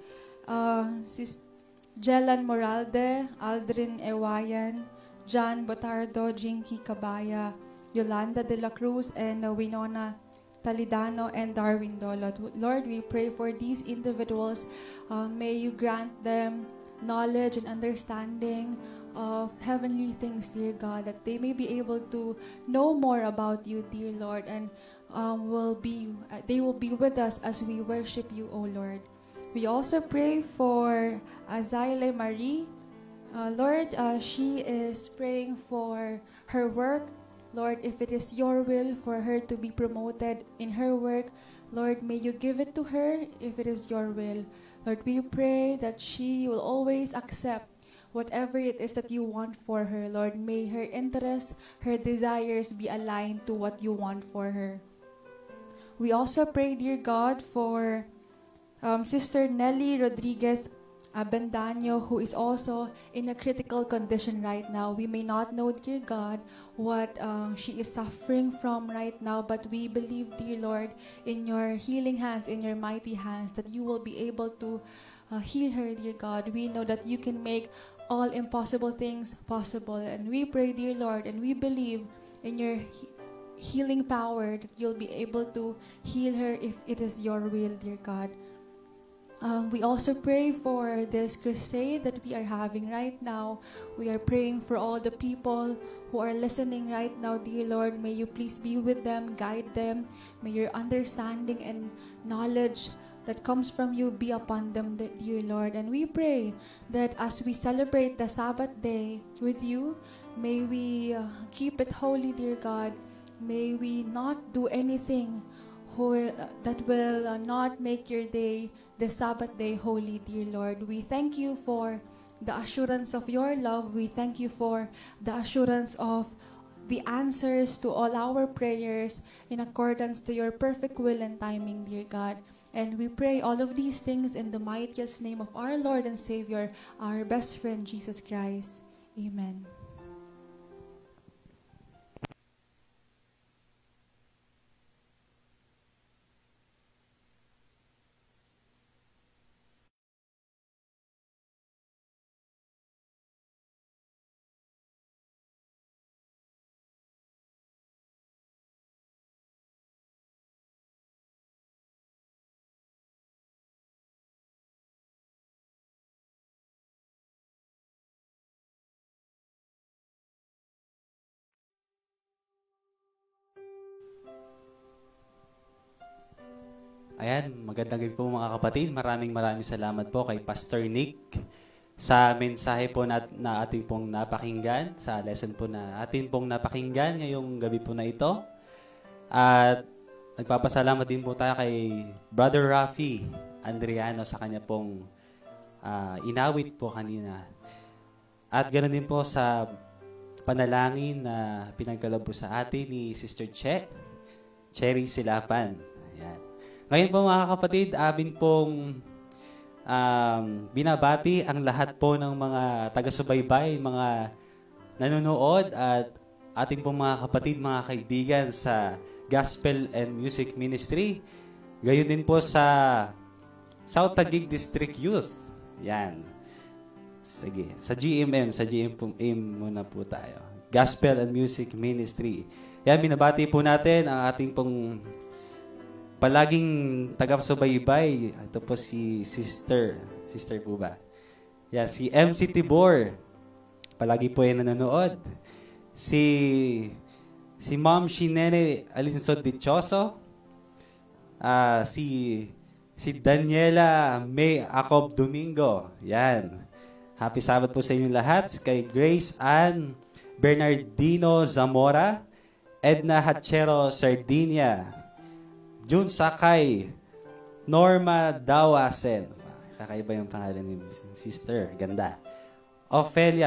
Speaker 7: Jelan Moralde, Aldrin Ewayan, John Botardo, Jinky Cabaya, Yolanda de la Cruz, and Winona Talidano, and Darwin Dolot. Lord, we pray for these individuals. May you grant them knowledge and understanding of heavenly things, dear God, that they may be able to know more about you, dear Lord, and they will be with us as we worship you, O Lord. We also pray for Azaile Marie. Lord, she is praying for her work. Lord, if it is your will for her to be promoted in her work, Lord, may you give it to her if it is your will. Lord, we pray that she will always accept whatever it is that you want for her, Lord, may her interests, her desires be aligned to what you want for her. We also pray, dear God, for Sister Nelly Rodriguez Abendaño, who is also in a critical condition right now. We may not know, dear God, what she is suffering from right now, but we believe, dear Lord, in your healing hands, in your mighty hands, that you will be able to heal her, dear God. We know that you can make all impossible things possible, and we pray, dear Lord, and we believe in your healing power, that you'll be able to heal her if it is your will, dear God. We also pray for this crusade that we are having right now. We are praying for all the people who are listening right now, dear Lord. May you please be with them, guide them. May your understanding and knowledge that comes from you be upon them, dear Lord. And we pray that as we celebrate the Sabbath day with you, may we keep it holy, dear God. May we not do anything that will not make your day, the Sabbath day, holy, dear Lord. We thank you for the assurance of your love. We thank you for the assurance of the answers to all our prayers in accordance to your perfect will and timing, dear God. And we pray all of these things in the mightiest name of our Lord and Savior, our best friend, Jesus Christ. Amen.
Speaker 8: Ayan, magandang gabi po mga kapatid. Maraming salamat po kay Pastor Nick sa mensahe po na ating pong napakinggan, sa lesson po na ating pong napakinggan ngayong gabi po na ito. At nagpapasalamat din po tayo kay Brother Rafi Andriano sa kanya pong inawit po kanina. At ganoon din po sa panalangin na pinagkaloob po sa atin ni Sister Cherry Silapan. Ayan. Ngayon po mga kapatid, amin pong binabati ang lahat po ng mga taga-subaybay, mga nanonood at ating pong mga kapatid, mga kaibigan sa Gospel and Music Ministry. Gayon din po sa South Taguig District Youth. Yan. Sige, sa GMM muna po tayo. Gospel and Music Ministry. Yan, binabati po natin ang ating pong palaging taga-subaybay. Ito po si Sister po ba? Yan, si MC Tibor. Palagi po yan nanonood. Si Ma'am Shinene Alinsod Dichoso. Si Daniela May Acob Domingo. Yan. Happy Sabbath po sa inyo lahat. Kay Grace Ann Bernardino Zamora. Edna Hachero Sardinia. June Sakay, Norma Dawasen. Kakaiba yung pangalan ni Sister. Ganda.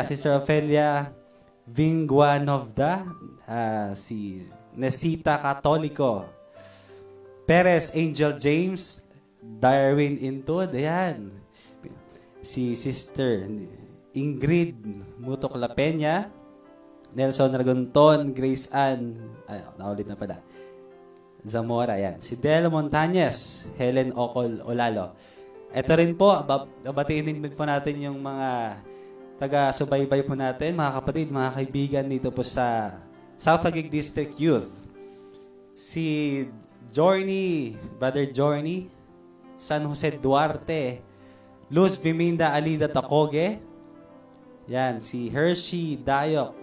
Speaker 8: Sister Ofelia Vinguanovda. Si Nesita Catolico. Perez Angel James. Darwin Intud. Ayan. Si Sister Ingrid Mutok Lapenya. Nelson Ragonton. Grace Ann. Naulit na pala. Zamora, yan. Si Del Montañez, Helen Ocol Olalo. Ito rin po, babatiin din po natin yung mga taga-subaybay po natin, mga kapatid, mga kaibigan dito po sa South Taguig District Youth. Si Brother Journey, San Jose Duarte, Luz Biminda Alida Tacoge, yan, si Hershey Dayok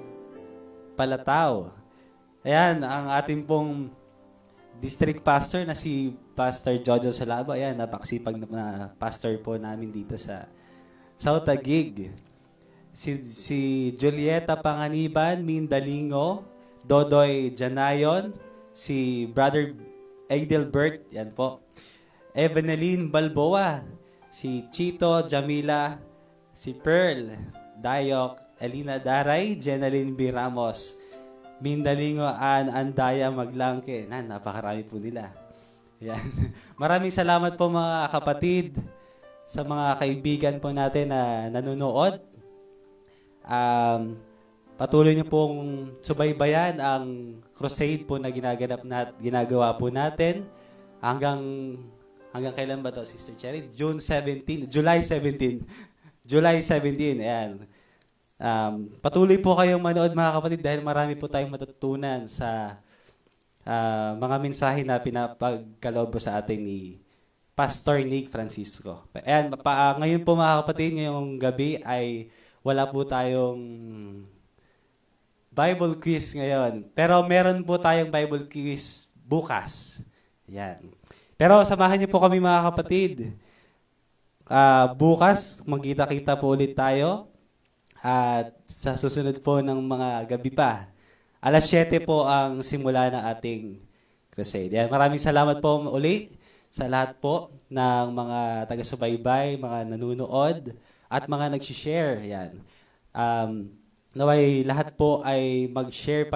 Speaker 8: Palatao. Ayan, ang ating pong District Pastor na si Pastor Jojo Salaba. Ayan, napaksipag na pastor po namin dito sa South Taguig. Si Julieta Panganiban, Mindalingo, Dodoy Janayon, si Brother Edelbert, yan po. Evaneline Balboa, si Chito Jamila, si Pearl Dayok, Elina Daray, Jenaline B. Ramos, Mindalingo, Andaya Maglangke. Napakarami po nila. Yan. Maraming salamat po mga kapatid, sa mga kaibigan po natin na nanonood. Patuloy niyo pong subaybayan ang crusade po na ginagawa po natin hanggang kailan ba to, Sister Cherry? July 17. Ayan. Patuloy po kayong manood mga kapatid dahil marami po tayong matutunan sa mga mensahe na pinapagkaloob sa atin ni Pastor Nick Francisco. Ayan, ngayon po mga kapatid, ngayong gabi ay wala po tayong Bible quiz ngayon. Pero meron po tayong Bible quiz bukas. Ayan. Pero samahan niyo po kami mga kapatid. Bukas, magkita-kita po ulit tayo. At sa susunod po ng mga gabi pa. Alas 7 po ang simula ng ating crusade. Ayan, maraming salamat po ulit sa lahat po ng mga taga-subaybay, mga nanunood, at mga nag-share. Yan. Naway lahat po ay mag-share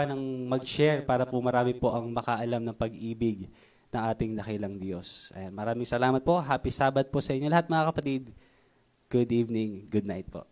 Speaker 8: para po marami po ang makaalam ng pag-ibig ng ating dakilang Diyos. Ayan, maraming salamat po. Happy Sabbath po sa inyo lahat mga kapatid. Good evening, good night po.